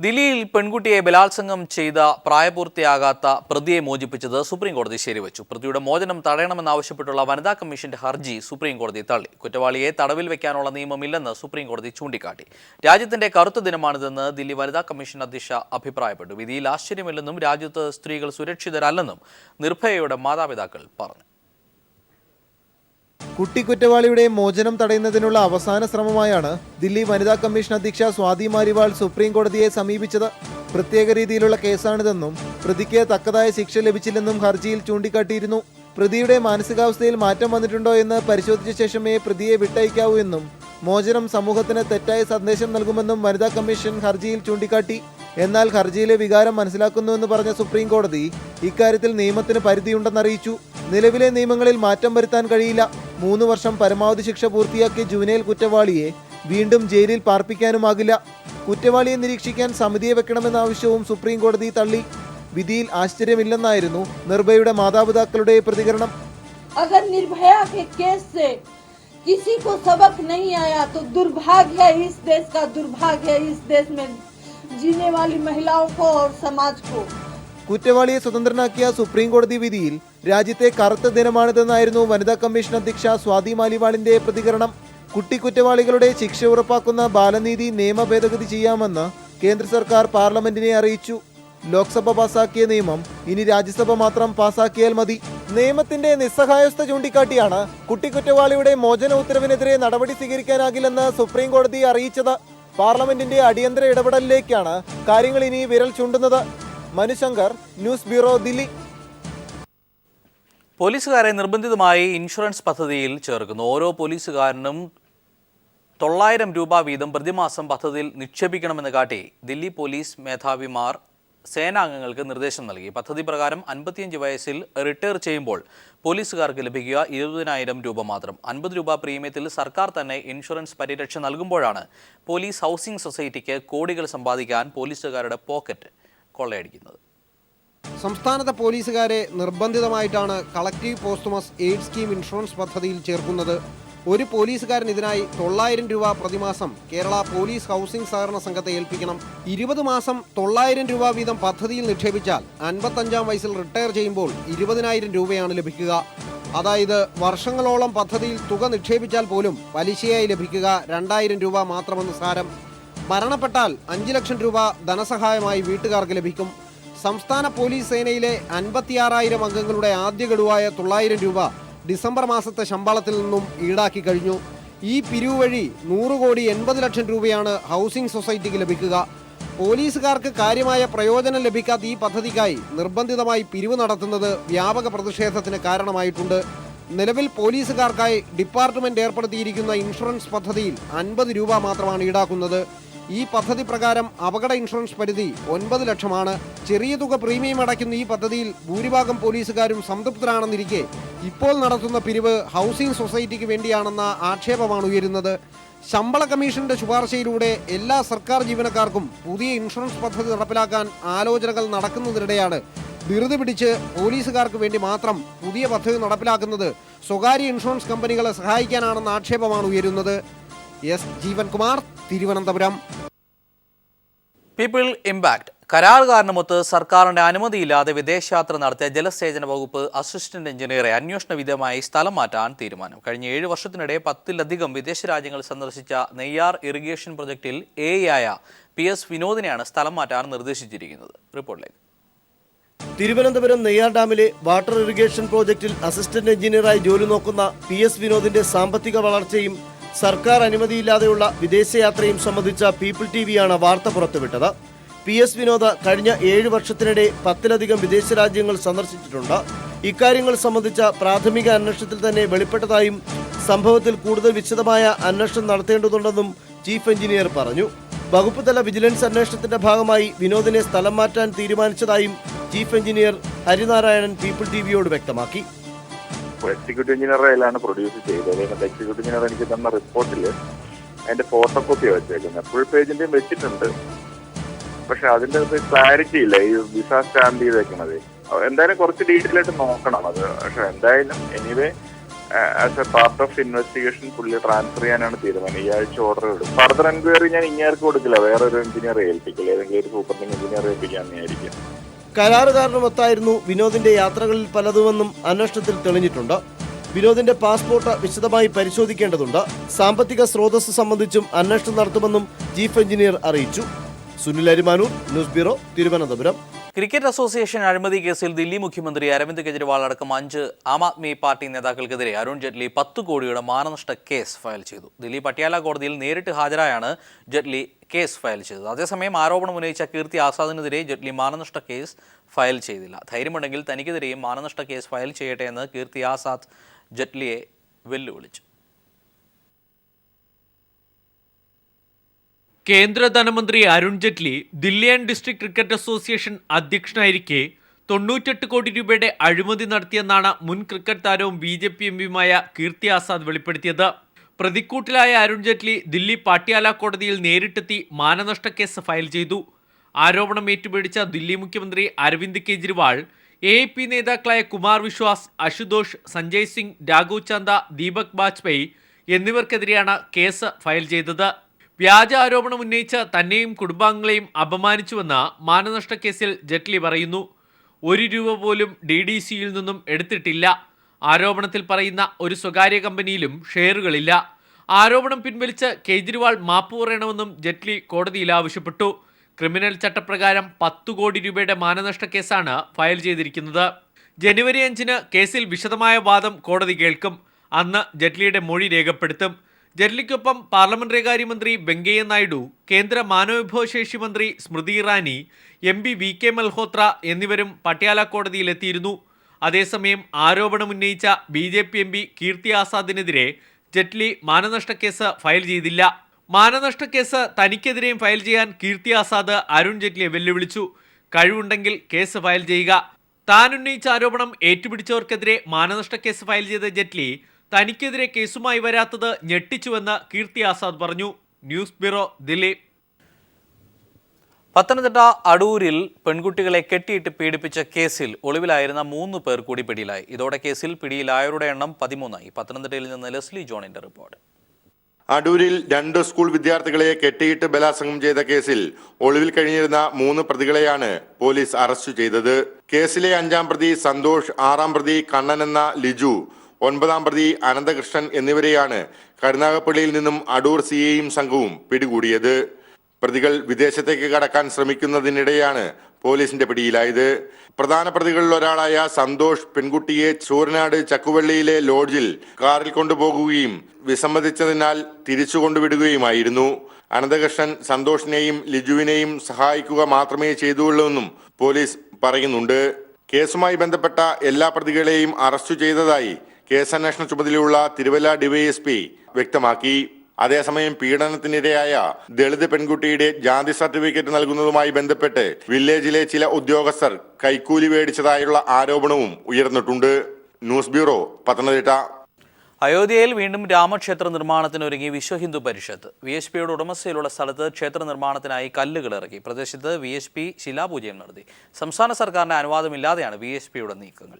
ദില്ലിയിൽ പെൺകുട്ടിയെ ബലാത്സംഗം ചെയ്ത പ്രായപൂർത്തിയാകാത്ത പ്രതിയെ മോചിപ്പിച്ചത് സുപ്രീംകോടതി ശരിവച്ചു. പ്രതിയുടെ മോചനം തടയണമെന്നാവശ്യപ്പെട്ടുള്ള വനിതാ കമ്മീഷന്റെ ഹർജി സുപ്രീംകോടതി തള്ളി. കുറ്റവാളിയെ തടവിൽ വെക്കാനുള്ള നിയമമില്ലെന്ന് സുപ്രീംകോടതി ചൂണ്ടിക്കാട്ടി. രാജ്യത്തിന്റെ കറുത്ത ദിനമാണിതെന്ന് ദില്ലി വനിതാ കമ്മീഷൻ അധ്യക്ഷ അഭിപ്രായപ്പെട്ടു. വിധിയിൽ ആശ്ചര്യമില്ലെന്നും രാജ്യത്ത് സ്ത്രീകൾ സുരക്ഷിതരല്ലെന്നും നിർഭയയുടെ മാതാപിതാക്കൾ പറഞ്ഞു. കുട്ടിക്കുറ്റവാളിയുടെ മോചനം തടയുന്നതിനുള്ള അവസാന ശ്രമമായാണ് ദില്ലി വനിതാ കമ്മീഷൻ അധ്യക്ഷ സ്വാതി മാലിവാൾ സുപ്രീം കോടതിയെ സമീപിച്ചത്. പ്രത്യേക രീതിയിലുള്ള കേസാണിതെന്നും പ്രതിക്ക് തക്കതായ ശിക്ഷ ലഭിച്ചില്ലെന്നും ഹർജിയിൽ ചൂണ്ടിക്കാട്ടിയിരുന്നു. പ്രതിയുടെ മാനസികാവസ്ഥയിൽ മാറ്റം വന്നിട്ടുണ്ടോ എന്ന് പരിശോധിച്ച ശേഷമേ പ്രതിയെ വിട്ടയക്കാവൂ എന്നും മോചനം സമൂഹത്തിന് തെറ്റായ സന്ദേശം നൽകുമെന്നും വനിതാ കമ്മീഷൻ ഹർജിയിൽ ചൂണ്ടിക്കാട്ടി. എന്നാൽ ഹർജിയിലെ വികാരം മനസ്സിലാക്കുന്നുവെന്ന് പറഞ്ഞ സുപ്രീം കോടതി ഇക്കാര്യത്തിൽ നിയമത്തിന് പരിധിയുണ്ടെന്നറിയിച്ചു. നിലവിലെ നിയമങ്ങളിൽ മാറ്റം വരുത്താൻ കഴിയില്ല. 3 വർഷം പരമാവധി ശിക്ഷ പൂർത്തിയാക്കിയ ജുവനൈൽ കുറ്റവാളിയെ വീണ്ടും ജയിലിൽ പാർപ്പിക്കാനുമാകില്ല. കുറ്റവാളിയെ നിരീക്ഷിക്കാൻ സമിതിയെ വെക്കണമെന്ന ആവശ്യവും സുപ്രീം കോടതി തള്ളി. വിധിയിൽ ആശ്ചര്യമില്ലെന്നായിരുന്നു നിർഭയയുടെ മാതാപിതാക്കളുടെ പ്രതികരണം. अगर निर्भया के केस से किसी को सबक नहीं आया तो दुर्भाग्य है इस देश का, दुर्भाग्य है इस देश में जीने वाली महिलाओं को और समाज को. കുറ്റവാളിയെ സ്വതന്ത്രനാക്കിയ സുപ്രീം കോടതി വിധിയിൽ രാജ്യത്തെ കറുത്ത ദിനമാണിതെന്നായിരുന്നു വനിതാ കമ്മീഷൻ അധ്യക്ഷ സ്വാതി മാലിവാളിന്റെ പ്രതികരണം. കുട്ടിക്കുറ്റവാളികളുടെ ശിക്ഷ ഉറപ്പാക്കുന്ന ബാലനീതി നിയമ ഭേദഗതി ചെയ്യാമെന്ന് കേന്ദ്ര സർക്കാർ പാർലമെന്റിനെ അറിയിച്ചു. ലോക്സഭ പാസാക്കിയ നിയമം ഇനി രാജ്യസഭ മാത്രം പാസാക്കിയാൽ മതി. നിയമത്തിന്റെ നിസ്സഹായസ്ഥ ചൂണ്ടിക്കാട്ടിയാണ് കുട്ടിക്കുറ്റവാളിയുടെ മോചന ഉത്തരവിനെതിരെ നടപടി സ്വീകരിക്കാനാകില്ലെന്ന് സുപ്രീം കോടതി അറിയിച്ചത്. പാർലമെന്റിന്റെ അടിയന്തര ഇടപെടലിലേക്കാണ് കാര്യങ്ങൾ ഇനി വിരൽ ചൂണ്ടുന്നത്. Manushankar, news bureau, Delhi. പോലീസുകാരെ നിർബന്ധിതമായി ഇൻഷുറൻസ് പദ്ധതിയിൽ ചേർക്കുന്നു. ഓരോ പോലീസുകാരനും 900 രൂപ വീതം പ്രതിമാസം പദ്ധതിയിൽ നിക്ഷേപിക്കണമെന്ന് കാട്ടി ദില്ലി പോലീസ് മേധാവിമാർ സേനാംഗങ്ങൾക്ക് നിർദ്ദേശം നൽകി. പദ്ധതി പ്രകാരം 55 വയസ്സിൽ റിട്ടയർ ചെയ്യുമ്പോൾ പോലീസുകാർക്ക് ലഭിക്കുക 20,000 രൂപ മാത്രം. 50 രൂപ പ്രീമിയത്തിൽ സർക്കാർ തന്നെ ഇൻഷുറൻസ് പരിരക്ഷ നൽകുമ്പോഴാണ് പോലീസ് ഹൗസിംഗ് സൊസൈറ്റിക്ക് കോടികൾ സമ്പാദിക്കാൻ പോലീസുകാരുടെ പോക്കറ്റ് കൊള്ളയടിക്കുന്നത്. സംസ്ഥാനത്തെ പോലീസുകാരെ നിർബന്ധിതമായിട്ടാണ് കളക്റ്റീവ് പോസ്റ്റ്മസ് എയ്ഡ് സ്കീം ഇൻഷുറൻസ് പദ്ധതിയിൽ ചേർക്കുന്നത്. ഒരു പോലീസുകാരൻ ഇതിനായി 900 രൂപ പ്രതിമാസം കേരള പോലീസ് ഹൗസിംഗ് സഹകരണ സംഘത്തെ ഏൽപ്പിക്കണം. 20 മാസം 900 രൂപ വീതം പദ്ധതിയിൽ നിക്ഷേപിച്ചാൽ 55-ാം വയസ്സിൽ റിട്ടയർ ചെയ്യുമ്പോൾ 20,000 രൂപയാണ് ലഭിക്കുക. അതായത് വർഷങ്ങളോളം പദ്ധതിയിൽ തുക നിക്ഷേപിച്ചാൽ പോലും പലിശയായി ലഭിക്കുക 2,000 രൂപ മാത്രമെന്ന് സാരം. മരണപ്പെട്ടാൽ 5 ലക്ഷം രൂപ ധനസഹായമായി വീട്ടുകാർക്ക് ലഭിക്കും. സംസ്ഥാന പോലീസ് സേനയിലെ 56,000 അംഗങ്ങളുടെ ആദ്യ ഗഡുവായ 900 രൂപ ഡിസംബർ മാസത്തെ ശമ്പളത്തിൽ നിന്നും ഈടാക്കി കഴിഞ്ഞു. ഈ പിരിവ് വഴി 100,80 ലക്ഷം രൂപയാണ് ഹൗസിംഗ് സൊസൈറ്റിക്ക് ലഭിക്കുക. പോലീസുകാർക്ക് കാര്യമായ പ്രയോജനം ലഭിക്കാത്ത ഈ പദ്ധതിക്കായി നിർബന്ധിതമായി പിരിവ് നടത്തുന്നത് വ്യാപക പ്രതിഷേധത്തിന് കാരണമായിട്ടുണ്ട്. നിലവിൽ പോലീസുകാർക്കായി ഡിപ്പാർട്ട്മെന്റ് ഏർപ്പെടുത്തിയിരിക്കുന്ന ഇൻഷുറൻസ് പദ്ധതിയിൽ 50 രൂപ മാത്രമാണ് ഈടാക്കുന്നത്. ഈ പദ്ധതി പ്രകാരം അപകട ഇൻഷുറൻസ് പരിധി 9 ലക്ഷമാണ്. ചെറിയ തുക പ്രീമിയം അടയ്ക്കുന്ന ഈ പദ്ധതിയിൽ ഭൂരിഭാഗം പോലീസുകാരും സംതൃപ്തരാണെന്നിരിക്കെ ഇപ്പോൾ നടത്തുന്ന പിരിവ് ഹൗസിംഗ് സൊസൈറ്റിക്ക് വേണ്ടിയാണെന്ന ആക്ഷേപമാണ് ഉയരുന്നത്. ശമ്പള കമ്മീഷന്റെ ശുപാർശയിലൂടെ എല്ലാ സർക്കാർ ജീവനക്കാർക്കും പുതിയ ഇൻഷുറൻസ് പദ്ധതി നടപ്പിലാക്കാൻ ആലോചനകൾ നടക്കുന്നതിനിടെയാണ് ധൃതി പിടിച്ച് പോലീസുകാർക്ക് വേണ്ടി മാത്രം പുതിയ പദ്ധതി നടപ്പിലാക്കുന്നത് സ്വകാര്യ ഇൻഷുറൻസ് കമ്പനികളെ സഹായിക്കാനാണെന്ന ആക്ഷേപമാണ് ഉയരുന്നത്. S Jeevankumar, Thiruvananthapuram. People impact കരാറുകാരനുമൊത്ത് സർക്കാരിന്റെ അനുമതിയില്ലാതെ വിദേശയാത്ര നടത്തിയ ജലസേചന വകുപ്പ് അസിസ്റ്റന്റ് എഞ്ചിനീയറെ അന്വേഷണ വിധേയമായി സ്ഥലം മാറ്റാൻ തീരുമാനം. കഴിഞ്ഞ 7 വർഷത്തിനിടെ 10-ലധികം വിദേശ രാജ്യങ്ങൾ സന്ദർശിച്ച നെയ്യാർ ഇറിഗേഷൻ പ്രൊജക്ടിൽ ആയ PS വിനോദിനെയാണ് സ്ഥലം മാറ്റാൻ നിർദ്ദേശിച്ചിരിക്കുന്നത്. റിപ്പോർട്ടിലേക്ക്. തിരുവനന്തപുരം നെയ്യാർ ഡാമിലെ വാട്ടർ ഇറിഗേഷൻ പ്രോജക്റ്റിൽ അസിസ്റ്റന്റ് എഞ്ചിനീയറായി ജോലി നോക്കുന്ന PS വിനോദിന്റെ സാമ്പത്തിക വളർച്ചയും സർക്കാർ അനുമതിയില്ലാതെയുള്ള വിദേശയാത്രയും സംബന്ധിച്ച പീപ്പിൾ TVയാണ് വാർത്ത പുറത്തുവിട്ടത്. PS വിനോദ് കഴിഞ്ഞ 7 വർഷത്തിനിടെ 10-ലധികം വിദേശ രാജ്യങ്ങൾ സന്ദർശിച്ചിട്ടുണ്ട്. ഇക്കാര്യങ്ങൾ സംബന്ധിച്ച പ്രാഥമിക അന്വേഷണത്തിൽ തന്നെ വെളിപ്പെട്ടതായും സംഭവത്തിൽ കൂടുതൽ വിശദമായ അന്വേഷണം നടത്തേണ്ടതുണ്ടെന്നും ചീഫ് എഞ്ചിനീയർ പറഞ്ഞു. വകുപ്പ് തല വിജിലൻസ് അന്വേഷണത്തിന്റെ ഭാഗമായി വിനോദിനെ സ്ഥലം മാറ്റാൻ തീരുമാനിച്ചതായും ചീഫ് എഞ്ചിനീയർ ഹരിനാരായണൻ പീപ്പിൾ TVയോട് വ്യക്തമാക്കി. എക്സിക്യൂട്ടീവ് എഞ്ചിനീയറുടെ കയ്യിലാണ് പ്രൊഡ്യൂസ് ചെയ്തത്. എക്സിക്യൂട്ടീവ് എഞ്ചിനീയർ എനിക്ക് തന്ന റിപ്പോർട്ടിൽ അതിന്റെ ഫോട്ടോ കോപ്പി വെച്ചേക്കുന്നത്. ഫുൾ പേജിന്റെയും വെച്ചിട്ടുണ്ട്. പക്ഷെ അതിന്റെ ക്ലാരിറ്റി ഇല്ല ഈ വിസ സ്റ്റാമ്പ് ചെയ്തേക്കുന്നത്. എന്തായാലും കുറച്ച് ഡീറ്റെയിൽ ആയിട്ട് നോക്കണം അത്. പക്ഷെ എന്തായാലും anyway as A part of investigation പുള്ളിയെ ട്രാൻസ്ഫർ ചെയ്യാനാണ് തീരുമാനം. ഈ ആഴ്ച ഓർഡർ ഇടും. ഫർദർ എൻക്വയറി ഞാൻ ഇങ്ങേർക്ക് കൊടുക്കില്ല, വേറൊരു എഞ്ചിനീയറെ ഏൽപ്പിക്കില്ല, ഏതെങ്കിലും ഒരു സൂപ്പർഡിങ് എഞ്ചിനീയറെ ഏൽപ്പിക്കാമെന്ന് വിചാരിക്കും. കരാറുകാരനുമൊത്തായിരുന്നു വിനോദിന്റെ യാത്രകളിൽ പലതുമെന്നും അന്വേഷണത്തിൽ തെളിഞ്ഞിട്ടുണ്ട്. വിനോദിന്റെ പാസ്പോർട്ട് വിശദമായി പരിശോധിക്കേണ്ടതുണ്ട്. സാമ്പത്തിക സ്രോതസ് സംബന്ധിച്ചും അന്വേഷണം നടത്തുമെന്നും ചീഫ് എഞ്ചിനീയർ അറിയിച്ചു. Sunil Arimanur, news bureau, Thiruvananthapuram. Cricket association അഴിമതി കേസിൽ ദില്ലി മുഖ്യമന്ത്രി അരവിന്ദ് കെജ്രിവാൾ അടക്കം 5 ആം ആദ്മി പാർട്ടി നേതാക്കൾക്കെതിരെ അരുൺ ജെയ്റ്റ്ലി 10 കോടിയുടെ മാനനഷ്ട കേസ് ഫയൽ ചെയ്തു. ദില്ലി പട്യാല കോടതിയിൽ നേരിട്ട് ഹാജരായാണ് ജെയ്റ്റ്ലി കേസ് ഫയൽ ചെയ്തത്. അതേസമയം ആരോപണം ഉന്നയിച്ച കീർത്തി ആസാദിനെതിരെ ജെയ്റ്റ്ലി മാനനഷ്ട കേസ് ഫയൽ ചെയ്തില്ല. ധൈര്യമുണ്ടെങ്കിൽ തനിക്കെതിരെയും മാനനഷ്ട കേസ് ഫയൽ ചെയ്യട്ടെ എന്ന് കീർത്തി ആസാദ് ജെയ്റ്റ്ലിയെ വെല്ലുവിളിച്ചു. കേന്ദ്ര ധനമന്ത്രി Arun Jaitley Delhi and district cricket association അധ്യക്ഷനായിരിക്കെ 98 കോടി രൂപയുടെ അഴിമതി നടത്തിയെന്നാണ് മുൻ ക്രിക്കറ്റ് താരവും BJP എംപിയുമായ കീർത്തി ആസാദ് വെളിപ്പെടുത്തിയത്. പ്രതിക്കൂട്ടിലായ അരുൺ ജെയ്റ്റ്ലി ദില്ലി പാട്യാല കോടതിയിൽ നേരിട്ടെത്തി മാനനഷ്ട കേസ് ഫയൽ ചെയ്തു. ആരോപണം ഏറ്റുപിടിച്ച ദില്ലി മുഖ്യമന്ത്രി അരവിന്ദ് കെജ്രിവാൾ, AAP നേതാക്കളായ കുമാർ വിശ്വാസ്, അശുതോഷ്, സഞ്ജയ് സിംഗ്, രാഘവ് ചാന്ദ, ദീപക് ബാജ്പേയി എന്നിവർക്കെതിരെയാണ് കേസ് ഫയൽ ചെയ്തത്. വ്യാജ ആരോപണം ഉന്നയിച്ച് തന്നെയും കുടുംബാംഗങ്ങളെയും അപമാനിച്ചുവെന്ന് മാനനഷ്ട കേസിൽ ജെയ്റ്റ്ലി പറയുന്നു. 1 രൂപ പോലും DDCയിൽ നിന്നും എടുത്തിട്ടില്ല. ആരോപണത്തിൽ പറയുന്ന ഒരു സ്വകാര്യ കമ്പനിയിലും ഷെയറുകളില്ല. ആരോപണം പിൻവലിച്ച് കേജ്രിവാൾ മാപ്പ് പറയണമെന്നും ജെയ്റ്റ്ലി കോടതിയിൽ ആവശ്യപ്പെട്ടു. ക്രിമിനൽ ചട്ടപ്രകാരം 10 കോടി രൂപയുടെ മാനനഷ്ട കേസാണ് ഫയൽ ചെയ്തിരിക്കുന്നത്. ജനുവരി 5-ന് കേസിൽ വിശദമായ വാദം കോടതി കേൾക്കും. അന്ന് ജെയ്റ്റ്ലിയുടെ മൊഴി രേഖപ്പെടുത്തും. ജെയ്റ്റ്ലിക്കൊപ്പം പാർലമെന്ററി കാര്യമന്ത്രി വെങ്കയ്യ നായിഡു, കേന്ദ്ര മാനവവിഭവശേഷി മന്ത്രി സ്മൃതി ഇറാനി, MP VK മൽഹോത്ര എന്നിവരും പട്യാല കോടതിയിലെത്തിയിരുന്നു. അതേസമയം ആരോപണമുന്നയിച്ച BJP MP കീർത്തി ആസാദിനെതിരെ ജെയ്റ്റ്ലി മാനനഷ്ട കേസ് ഫയൽ ചെയ്തില്ല. മാനനഷ്ട കേസ് തനിക്കെതിരെയും ഫയൽ ചെയ്യാൻ കീർത്തി ആസാദ് അരുൺ ജെയ്റ്റ്ലിയെ വെല്ലുവിളിച്ചു. കഴിവുണ്ടെങ്കിൽ കേസ് ഫയൽ ചെയ്യുക. താൻ ഉന്നയിച്ച ആരോപണം ഏറ്റുപിടിച്ചവർക്കെതിരെ മാനനഷ്ട കേസ് ഫയൽ ചെയ്ത ജെയ്റ്റ്ലി തനിക്കെതിരെ കേസുമായി വരാത്തത് ഞെട്ടിച്ചുവെന്ന് കീർത്തി ആസാദ് പറഞ്ഞു. News bureau, Delhi. പത്തനംതിട്ട അടൂരിൽ പെൺകുട്ടികളെ കെട്ടിയിട്ട് പീഡിപ്പിച്ച കേസിൽ ഒളിവിലായിരുന്ന 3 പേർ കൂടി പിടിയിലായി. ഇതോടെ കേസിൽ പിടിയിലായവരുടെ എണ്ണം 13ആയി. പത്തനംതിട്ടയിൽ നിന്ന് ലെസ്ലി ജോണിന്റെ റിപ്പോർട്ട്. അടൂരിൽ 2 സ്കൂൾ വിദ്യാർത്ഥികളെ കെട്ടിയിട്ട് ബലാത്സംഗം ചെയ്ത കേസിൽ ഒളിവിൽ കഴിഞ്ഞിരുന്ന 3 പ്രതികളെയാണ് പോലീസ് അറസ്റ്റ് ചെയ്തത്. കേസിലെ 5-ാം പ്രതി സന്തോഷ്, 6-ാം പ്രതി കണ്ണൻ എന്ന ലിജു, 9-ാം പ്രതി അനന്തകൃഷ്ണൻ എന്നിവരെയാണ് കരുനാഗപ്പള്ളിയിൽ നിന്നും അടൂർ CAയും സംഘവും പിടികൂടിയത്. പ്രതികൾ വിദേശത്തേക്ക് കടക്കാൻ ശ്രമിക്കുന്നതിനിടെയാണ് പോലീസിന്റെ പിടിയിലായത്. പ്രധാന പ്രതികളിൽ ഒരാളായ സന്തോഷ് പെൺകുട്ടിയെ ചൂരനാട് ചക്കുവള്ളിയിലെ ലോഡ്ജിൽ കാറിൽ കൊണ്ടുപോകുകയും വിസമ്മതിച്ചതിനാൽ തിരിച്ചു കൊണ്ടുവിടുകയുമായിരുന്നു. അനന്തകൃഷ്ണൻ സന്തോഷിനെയും ലിജുവിനെയും സഹായിക്കുക മാത്രമേ ചെയ്തുള്ളൂവെന്നും പോലീസ് പറയുന്നുണ്ട്. കേസുമായി ബന്ധപ്പെട്ട എല്ലാ പ്രതികളെയും അറസ്റ്റ് ചെയ്തതായി കേസന്വേഷണ ചുമതലയുള്ള തിരുവല്ല DYSP വ്യക്തമാക്കി. അതേസമയം പീഡനത്തിനിരയായ ദളിത് പെൺകുട്ടിയുടെ ജാതി സർട്ടിഫിക്കറ്റ് നൽകുന്നതുമായി ബന്ധപ്പെട്ട് വില്ലേജിലെ ചില ഉദ്യോഗസ്ഥർ കൈക്കൂലി മേടിച്ചതായുള്ള ആരോപണവും ഉയർന്നിട്ടുണ്ട്. News bureau, Pathanamthitta. അയോധ്യയിൽ വീണ്ടും രാമക്ഷേത്ര നിർമ്മാണത്തിനൊരുങ്ങി വിശ്വ ഹിന്ദു പരിഷത്ത്. VHPയുടെ ഉടമസ്ഥയിലുള്ള സ്ഥലത്ത് ക്ഷേത്ര നിർമ്മാണത്തിനായി കല്ലുകൾ ഇറക്കി. പ്രദേശത്ത് VHP ശിലാപൂജയും നടത്തി. സംസ്ഥാന സർക്കാരിന്റെ അനുവാദമില്ലാതെയാണ് VHPയുടെ നീക്കങ്ങൾ.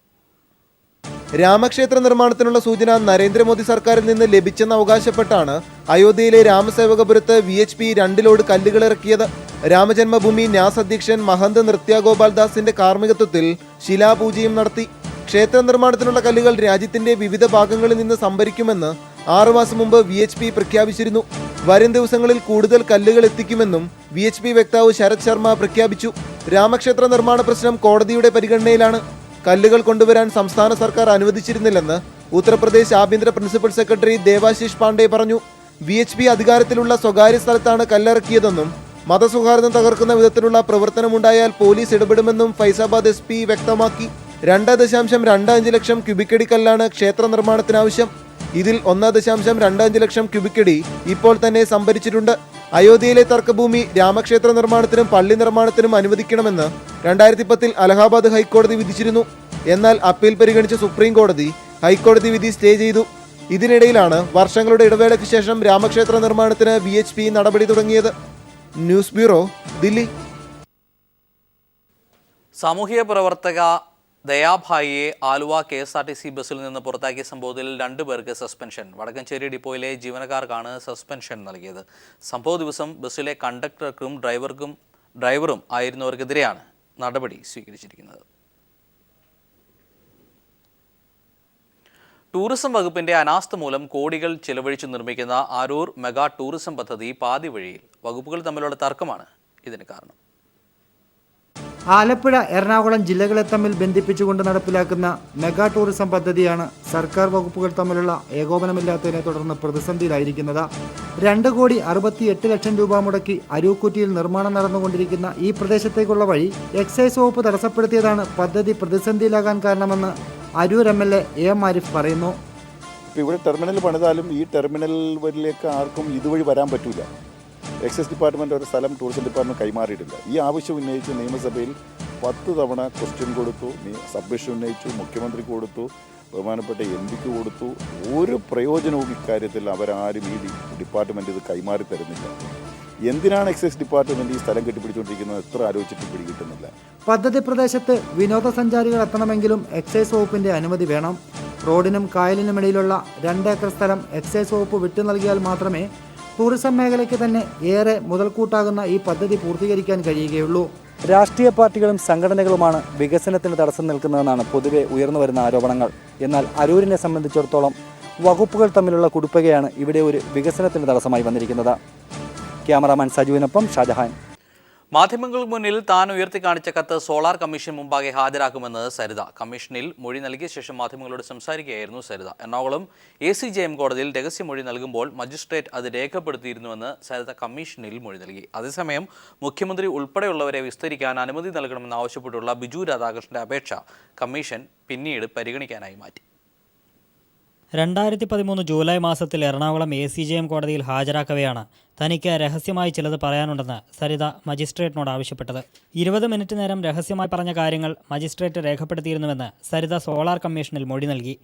രാമക്ഷേത്ര നിർമ്മാണത്തിനുള്ള സൂചന നരേന്ദ്രമോദി സർക്കാരിൽ നിന്ന് ലഭിച്ചെന്ന് അവകാശപ്പെട്ടാണ് അയോധ്യയിലെ രാമസേവകപുരത്ത് VHP 2 ലോഡ് കല്ലുകൾ ഇറക്കിയത്. രാമജന്മഭൂമി ന്യാസ് അധ്യക്ഷൻ മഹന്ത് നൃത്യഗോപാൽദാസിന്റെ കാർമ്മികത്വത്തിൽ ശിലാപൂജയും നടത്തി. ക്ഷേത്ര നിർമ്മാണത്തിനുള്ള കല്ലുകൾ രാജ്യത്തിന്റെ വിവിധ ഭാഗങ്ങളിൽ നിന്ന് സംഭരിക്കുമെന്ന് 6 മാസം മുമ്പ് VHP പ്രഖ്യാപിച്ചിരുന്നു. വരും ദിവസങ്ങളിൽ കൂടുതൽ കല്ലുകൾ എത്തിക്കുമെന്നും VHP വക്താവ് ശരത് ശർമ്മ പ്രഖ്യാപിച്ചു. രാമക്ഷേത്ര നിർമ്മാണ പ്രശ്നം കോടതിയുടെ പരിഗണനയിലാണ്. കല്ലുകൾ കൊണ്ടുവരാൻ സംസ്ഥാന സർക്കാർ അനുവദിച്ചിരുന്നില്ലെന്ന് ഉത്തർപ്രദേശ് ആഭ്യന്തര പ്രിൻസിപ്പൽ സെക്രട്ടറി ദേവാശിഷ് പാണ്ഡെ പറഞ്ഞു. VHP അധികാരത്തിലുള്ള സ്വകാര്യ സ്ഥലത്താണ് കല്ലിറക്കിയതെന്നും മതസൗഹാർദ്ദം തകർക്കുന്ന വിധത്തിലുള്ള പ്രവർത്തനമുണ്ടായാൽ പോലീസ് ഇടപെടുമെന്നും ഫൈസാബാദ് SP വ്യക്തമാക്കി. 2.25 ലക്ഷം ക്യൂബിക്കടി കല്ലാണ് ക്ഷേത്ര നിർമ്മാണത്തിനാവശ്യം. ഇതിൽ 1.25 ലക്ഷം ക്യൂബിക്കടി ഇപ്പോൾ തന്നെ സംഭരിച്ചിട്ടുണ്ട്. അയോധ്യയിലെ തർക്കഭൂമി രാമക്ഷേത്ര നിർമ്മാണത്തിനും പള്ളി നിർമ്മാണത്തിനും അനുവദിക്കണമെന്ന് 2010 അലഹാബാദ് ഹൈക്കോടതി വിധിച്ചിരുന്നു. എന്നാൽ അപ്പീൽ പരിഗണിച്ച സുപ്രീം കോടതി ഹൈക്കോടതി വിധി സ്റ്റേ ചെയ്തു. ഇതിനിടയിലാണ് വർഷങ്ങളുടെ ഇടവേളയ്ക്ക് ശേഷം രാമക്ഷേത്ര നിർമ്മാണത്തിന് VHP നടപടി തുടങ്ങിയത്. News bureau, Delhi. സാമൂഹിക പ്രവർത്തക ദയാഭായിയെ ആലുവ KSRTC ബസ്സിൽ നിന്ന് പുറത്താക്കിയ സംഭവത്തിൽ 2 പേർക്ക് സസ്പെൻഷൻ. വടക്കഞ്ചേരി ഡിപ്പോയിലെ ജീവനക്കാർക്കാണ് സസ്പെൻഷൻ നൽകിയത്. സംഭവ ദിവസം ബസ്സിലെ കണ്ടക്ടർക്കും ഡ്രൈവറും ആയിരുന്നവർക്കെതിരെയാണ് നടപടി സ്വീകരിച്ചിരിക്കുന്നത്. ടൂറിസം വകുപ്പിന്റെ അനാസ്ഥ മൂലം കോടികൾ ചെലവഴിച്ച് നിർമ്മിക്കുന്ന അരൂർ മെഗാ ടൂറിസം പദ്ധതി പാതി വഴിയിൽ. വകുപ്പുകൾ തമ്മിലുള്ള തർക്കമാണ് ഇതിന് കാരണം. ആലപ്പുഴ, എറണാകുളം ജില്ലകളെ തമ്മിൽ ബന്ധിപ്പിച്ചുകൊണ്ട് നടപ്പിലാക്കുന്ന മെഗാ ടൂറിസം പദ്ധതിയാണ് സർക്കാർ വകുപ്പുകൾ തമ്മിലുള്ള ഏകോപനമില്ലാത്തതിനെ തുടർന്ന് പ്രതിസന്ധിയിലായിരിക്കുന്നത്. 2,68,00,000 രൂപ മുടക്കി അരൂക്കുറ്റിയിൽ നിർമ്മാണം നടന്നുകൊണ്ടിരിക്കുന്ന ഈ പ്രദേശത്തേക്കുള്ള വഴി എക്സൈസ് വകുപ്പ് തടസ്സപ്പെടുത്തിയതാണ് പദ്ധതി പ്രതിസന്ധിയിലാകാൻ കാരണമെന്ന് അരൂർ MLA AM ആരിഫ് പറയുന്നു. ഇപ്പോൾ ഇവിടെ ടെർമിനൽ പണിതാലും ഈ ടെർമിനലിലേക്ക് ആർക്കും ഇതുവഴി വരാൻ പറ്റില്ല. എക്സൈസ് ഡിപ്പാർട്ട്മെൻറ്റ് ഒരു സ്ഥലം ടൂറിസം ഡിപ്പാർട്ട്മെൻറ്റ് കൈമാറിയിട്ടില്ല. ഈ ആവശ്യം ഉന്നയിച്ച് നിയമസഭയിൽ 10 തവണ ക്വസ്റ്റ്യൻ കൊടുത്തു, സബ്മിഷൻ ഉന്നയിച്ചു, മുഖ്യമന്ത്രിക്ക് കൊടുത്തു, ബഹുമാനപ്പെട്ട MPക്ക് കൊടുത്തു. ഒരു പ്രയോജനവും ഇക്കാര്യത്തിൽ അവരാരും ഈ ഡിപ്പാർട്ട്മെൻറ്റ് ഇത് കൈമാറി തരുന്നില്ല. എന്തിനാണ് എക്സൈസ് ഡിപ്പാർട്ട്മെൻറ്റ് ഈ സ്ഥലം കെട്ടിപ്പിടിച്ചുകൊണ്ടിരിക്കുന്നത് എത്ര ആലോചിച്ചിട്ട് പിടികിട്ടുന്നില്ല. പദ്ധതി പ്രദേശത്ത് വിനോദസഞ്ചാരികൾ എത്തണമെങ്കിലും എക്സൈസ് വകുപ്പിന്റെ അനുമതി വേണം. റോഡിനും കായലിനുമിടയിലുള്ള 2 ഏക്കർ സ്ഥലം എക്സൈസ് വകുപ്പ് വിട്ടു നൽകിയാൽ മാത്രമേ ടൂറിസം മേഖലയ്ക്ക് തന്നെ ഏറെ മുതൽക്കൂട്ടാകുന്ന ഈ പദ്ധതി പൂർത്തീകരിക്കാൻ കഴിയുകയുള്ളൂ. രാഷ്ട്രീയ പാർട്ടികളും സംഘടനകളുമാണ് വികസനത്തിന് തടസ്സം നിൽക്കുന്നതെന്നാണ് പൊതുവെ ഉയർന്നു വരുന്ന ആരോപണങ്ങൾ. എന്നാൽ അരൂരിനെ സംബന്ധിച്ചിടത്തോളം വകുപ്പുകൾ തമ്മിലുള്ള കുടുപ്പകയാണ് ഇവിടെ ഒരു വികസനത്തിന് തടസ്സമായി വന്നിരിക്കുന്നത്. ക്യാമറാമാൻ സജുവിനൊപ്പം ഷാജഹാൻ. മാധ്യമങ്ങൾക്ക് മുന്നിൽ താൻ ഉയർത്തിക്കാണിച്ച കത്ത് സോളാർ കമ്മീഷൻ മുമ്പാകെ ഹാജരാക്കുമെന്ന് സരിത. കമ്മീഷനിൽ മൊഴി നൽകിയ ശേഷം മാധ്യമങ്ങളോട് സംസാരിക്കുകയായിരുന്നു സരിത. എറണാകുളം ACJM കോടതിയിൽ രഹസ്യമൊഴി നൽകുമ്പോൾ മജിസ്ട്രേറ്റ് അത് രേഖപ്പെടുത്തിയിരുന്നുവെന്ന് സരിത കമ്മീഷനിൽ മൊഴി നൽകി. അതേസമയം മുഖ്യമന്ത്രി ഉൾപ്പെടെയുള്ളവരെ വിസ്തരിക്കാൻ അനുമതി നൽകണമെന്നാവശ്യപ്പെട്ടുള്ള ബിജു രാധാകൃഷ്ണന്റെ അപേക്ഷ കമ്മീഷൻ പിന്നീട് പരിഗണിക്കാനായി മാറ്റി. 2013 ജൂലൈ മാസത്തിൽ എറണാകുളം ACJM കോടതിയിൽ ഹാജരാക്കവെയാണ് തനിക്ക് രഹസ്യമായി ചിലത് പറയാനുണ്ടെന്ന് സരിത മജിസ്ട്രേറ്റിനോട് ആവശ്യപ്പെട്ടത്. 20 മിനിറ്റ് നേരം രഹസ്യമായി പറഞ്ഞ കാര്യങ്ങൾ മജിസ്ട്രേറ്റ് രേഖപ്പെടുത്തിയിരുന്നുവെന്ന് സരിത സോളാർ കമ്മീഷനിൽ മൊഴി നൽകി.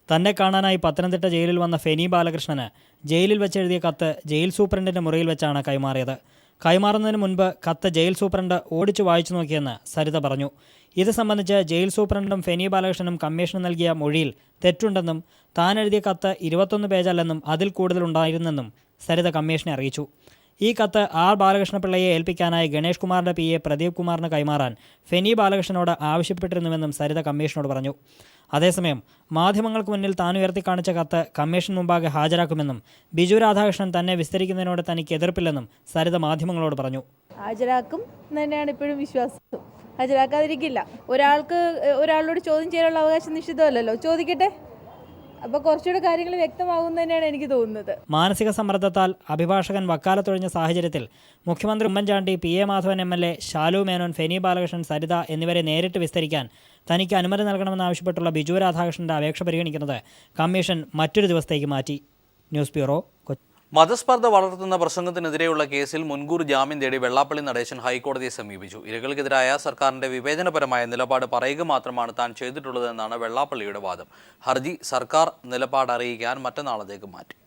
തന്നെ കാണാനായി പത്തനംതിട്ട ജയിലിൽ വന്ന ഫെനി ബാലകൃഷ്ണന് ജയിലിൽ വെച്ചെഴുതിയ കത്ത് ജയിൽ സൂപ്രണ്ടിൻ്റെ മുറിയിൽ വെച്ചാണ് കൈമാറിയത്. കൈമാറുന്നതിന് മുൻപ് കത്ത് ജയിൽ സൂപ്രണ്ട് ഓടിച്ചു വായിച്ചു നോക്കിയെന്ന് സരിത പറഞ്ഞു. ഇത് സംബന്ധിച്ച് ജയിൽ സൂപ്രണ്ടും ഫെനി ബാലകൃഷ്ണനും കമ്മീഷന് നൽകിയ മൊഴിയിൽ തെറ്റുണ്ടെന്നും താൻ എഴുതിയ കത്ത് 21 പേജല്ലെന്നും അതിൽ കൂടുതലുണ്ടായിരുന്നെന്നും സരിത കമ്മീഷനെ അറിയിച്ചു. ഈ കത്ത് R ബാലകൃഷ്ണപിള്ളയെ ഏൽപ്പിക്കാനായി ഗണേഷ് കുമാറിൻ്റെ PA പ്രദീപ് കുമാറിന് കൈമാറാൻ ഫെനി ബാലകൃഷ്ണനോട് ആവശ്യപ്പെട്ടിരുന്നുവെന്നും സരിത കമ്മീഷനോട് പറഞ്ഞു. അതേസമയം മാധ്യമങ്ങൾക്ക് മുന്നിൽ താൻ ഉയർത്തിക്കാണിച്ച കത്ത് കമ്മീഷൻ മുമ്പാകെ ഹാജരാക്കുമെന്നും ബിജു രാധാകൃഷ്ണൻ തന്നെ വിസ്തരിക്കുന്നതിനോട് തനിക്ക് എതിർപ്പില്ലെന്നും സരിത മാധ്യമങ്ങളോട് പറഞ്ഞു. ഹാജരാക്കും തന്നെയാണ് ഇപ്പോഴും വിശ്വാസം. ഹാജരാക്കാതിരിക്കില്ല. ഒരാളോട് ചോദ്യം ചെയ്യാനുള്ള അവകാശം നിശ്ചിതമല്ലല്ലോ. ചോദിക്കട്ടെ, അപ്പോൾ കുറച്ചുകൂടെ കാര്യങ്ങൾ വ്യക്തമാകുമെന്ന് തന്നെയാണ് എനിക്ക് തോന്നുന്നത്. മാനസിക സമ്മർദ്ദത്താൽ അഭിഭാഷകൻ വക്കാലത്തൊഴിഞ്ഞ സാഹചര്യത്തിൽ മുഖ്യമന്ത്രി ഉമ്മൻചാണ്ടി, PA മാധവൻ MLA, ഷാലു മേനോൻ, ഫെനി ബാലകൃഷ്ണൻ, സരിത എന്നിവരെ നേരിട്ട് വിസ്തരിക്കാൻ തനിക്ക് അനുമതി നൽകണമെന്നാവശ്യപ്പെട്ടുള്ള ബിജു രാധാകൃഷ്ണന്റെ അപേക്ഷ പരിഗണിക്കുന്നത് കമ്മീഷൻ മറ്റൊരു ദിവസത്തേക്ക് മാറ്റി. News bureau, Kochi. മതസ്പർദ്ധ വളർത്തുന്ന പ്രസംഗത്തിനെതിരെയുള്ള കേസിൽ മുൻകൂർ ജാമ്യം തേടി വെള്ളാപ്പള്ളി നടേശൻ ഹൈക്കോടതിയെ സമീപിച്ചു. ഇരകൾക്കെതിരായ സർക്കാരിന്റെ വിവേചനപരമായ നിലപാട് പറയുക മാത്രമാണ് താൻ ചെയ്തിട്ടുള്ളതെന്നാണ് വെള്ളാപ്പള്ളിയുടെ വാദം. ഹർജി സർക്കാർ നിലപാട് അറിയിക്കാൻ മറ്റന്നാളത്തേക്ക് മാറ്റി.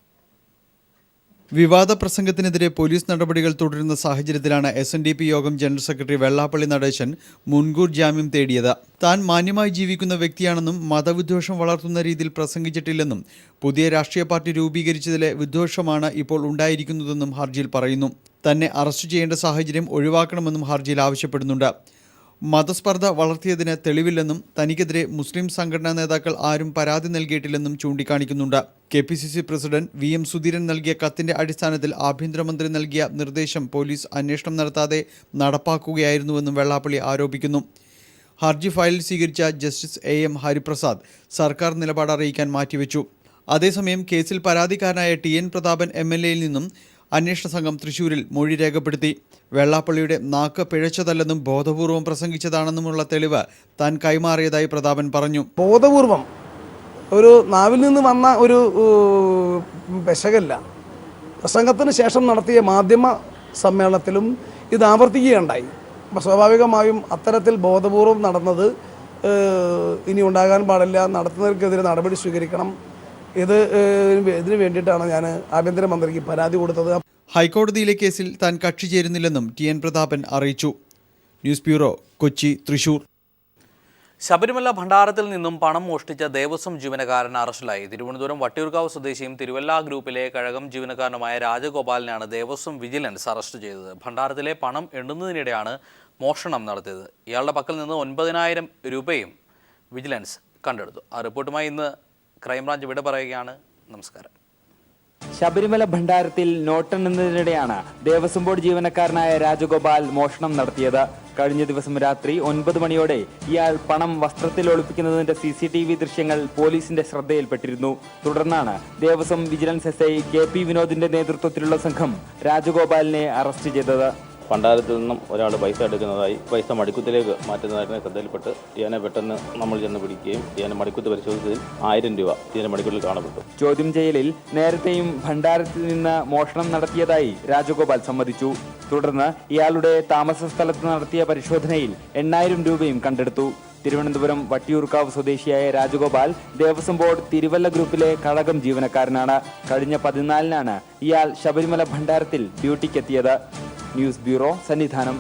വിവാദ പ്രസംഗത്തിനെതിരെ പോലീസ് നടപടികൾ തുടരുന്ന സാഹചര്യത്തിലാണ് SNDP യോഗം ജനറൽ സെക്രട്ടറി വെള്ളാപ്പള്ളി നടേശൻ മുൻകൂർ ജാമ്യം തേടിയത്. താൻ മാന്യമായി ജീവിക്കുന്ന വ്യക്തിയാണെന്നും മതവിദ്വേഷം വളർത്തുന്ന രീതിയിൽ പ്രസംഗിച്ചിട്ടില്ലെന്നും പുതിയ രാഷ്ട്രീയ പാർട്ടി രൂപീകരിച്ചതിലെ വിദ്വേഷമാണ് ഇപ്പോൾ ഉണ്ടായിരിക്കുന്നതെന്നും ഹർജിയിൽ പറയുന്നു. തന്നെ അറസ്റ്റ് ചെയ്യേണ്ട സാഹചര്യം ഒഴിവാക്കണമെന്നും ഹർജിയിൽ ആവശ്യപ്പെടുന്നുണ്ട്. മതസ്പർദ്ധ വളർത്തിയതിന് തെളിവില്ലെന്നും തനിക്കെതിരെ മുസ്ലിം സംഘടനാ നേതാക്കൾ ആരും പരാതി നൽകിയിട്ടില്ലെന്നും ചൂണ്ടിക്കാണിക്കുന്നുണ്ട്. KPCC പ്രസിഡന്റ് VM സുധീരൻ നൽകിയ കത്തിന്റെ അടിസ്ഥാനത്തിൽ ആഭ്യന്തരമന്ത്രി നൽകിയ നിർദ്ദേശം പോലീസ് അന്വേഷണം നടത്താതെ നടപ്പാക്കുകയായിരുന്നുവെന്നും വെള്ളാപ്പള്ളി ആരോപിക്കുന്നു. ഹർജി ഫയലിൽ സ്വീകരിച്ച ജസ്റ്റിസ് AM ഹരിപ്രസാദ് സർക്കാർ നിലപാട് അറിയിക്കാൻ മാറ്റിവെച്ചു. അതേസമയം കേസിൽ പരാതിക്കാരനായ TN പ്രതാപൻ MLAയിൽ നിന്നും അന്വേഷണ സംഘം തൃശൂരിൽ മൊഴി രേഖപ്പെടുത്തി. വെള്ളാപ്പള്ളിയുടെ നാക്ക് പിഴച്ചതല്ലെന്നും ബോധപൂർവം പ്രസംഗിച്ചതാണെന്നുമുള്ള തെളിവ് താൻ കൈമാറിയതായി പ്രതാപൻ പറഞ്ഞു. ബോധപൂർവം ഒരു നാവിൽ നിന്ന് വന്ന ഒരു പെശകല്ല. പ്രസംഗത്തിന് ശേഷം നടത്തിയ മാധ്യമ സമ്മേളനത്തിലും ഇത് ആവർത്തിക്കുകയുണ്ടായി. അപ്പോൾ സ്വാഭാവികമായും അത്തരത്തിൽ ബോധപൂർവം നടന്നത് ഇനി ഉണ്ടാകാൻ പാടില്ല, നടത്തുന്നവർക്കെതിരെ നടപടി സ്വീകരിക്കണം. ഇതിനു വേണ്ടിയിട്ടാണ് ഞാൻ ആഭ്യന്തരമന്ത്രിക്ക് പരാതി കൊടുത്തത്. ഹൈക്കോടതിയിലെ കേസിൽ താൻ കക്ഷി ചേരുന്നില്ലെന്നും TN പ്രതാപൻ അറിയിച്ചു. News bureau, Kochi, Thrissur. ശബരിമല ഭണ്ഡാരത്തിൽ നിന്നും പണം മോഷ്ടിച്ച ദേവസ്വം ജീവനക്കാരൻ അറസ്റ്റിലായി. തിരുവനന്തപുരം വട്ടിയൂർക്കാവ് സ്വദേശിയും തിരുവല്ല ഗ്രൂപ്പിലെ കഴകം ജീവനക്കാരനുമായ രാജഗോപാലിനാണ് ദേവസ്വം വിജിലൻസ് അറസ്റ്റ് ചെയ്തത്. ഭണ്ഡാരത്തിലെ പണം എണ്ണുന്നതിനിടെയാണ് മോഷണം നടത്തിയത്. ഇയാളുടെ പക്കൽ നിന്ന് 9,000 രൂപയും വിജിലൻസ് കണ്ടെടുത്തു. ആ റിപ്പോർട്ടുമായി ഇന്ന് ക്രൈംബ്രാഞ്ച് വിട പറയുകയാണ്. നമസ്കാരം. ശബരിമല ഭണ്ഡാരത്തിൽ നോട്ടെണ്ണുന്നതിനിടെയാണ് ദേവസ്വം ബോർഡ് ജീവനക്കാരനായ രാജഗോപാൽ മോഷണം നടത്തിയത്. കഴിഞ്ഞ ദിവസം രാത്രി 9 മണിയോടെ ഇയാൾ പണം വസ്ത്രത്തിൽ ഒളിപ്പിക്കുന്നതിന്റെ CCTV ദൃശ്യങ്ങൾ പോലീസിന്റെ ശ്രദ്ധയിൽപ്പെട്ടിരുന്നു. തുടർന്നാണ് ദേവസ്വം വിജിലൻസ് SI KP വിനോദിന്റെ നേതൃത്വത്തിലുള്ള സംഘം രാജഗോപാലിനെ അറസ്റ്റ് ചെയ്തത്. ഭണ്ഡാരത്തിൽ നിന്നും ഒരാൾ പൈസ എടുക്കുന്നതായി, പൈസ മടിക്കുത്തിലേക്ക് മാറ്റുന്നതായിട്ട് ശ്രദ്ധയിൽപ്പെട്ട് ഇയാനെ പെട്ടെന്ന് നമ്മൾ ചെന്ന് പിടിക്കുകയും ഇയാനെ മടിക്കുത്ത് പരിശോധിച്ചതിൽ 1000 രൂപ ഇയാനെ മടിക്കുത്തിൽ കാണപ്പെട്ടു. ചോദ്യം ചെയ്യലിൽ നേരത്തെയും ഭണ്ഡാരത്തിൽ നിന്ന് മോഷണം നടത്തിയതായി രാജഗോപാൽ സമ്മതിച്ചു. തുടർന്ന് ഇയാളുടെ താമസ സ്ഥലത്ത് നടത്തിയ പരിശോധനയിൽ 8,000 രൂപയും കണ്ടെടുത്തു. തിരുവനന്തപുരം വട്ടിയൂർക്കാവ് സ്വദേശിയായ രാജഗോപാൽ ദേവസ്വം ബോർഡ് തിരുവല്ല ഗ്രൂപ്പിലെ കഴകം ജീവനക്കാരനാണ്. കഴിഞ്ഞ 14-നാണ് ഇയാൾ ശബരിമല ഭണ്ഡാരത്തിൽ ഡ്യൂട്ടിക്കെത്തിയത്. News bureau, Sannidhanam.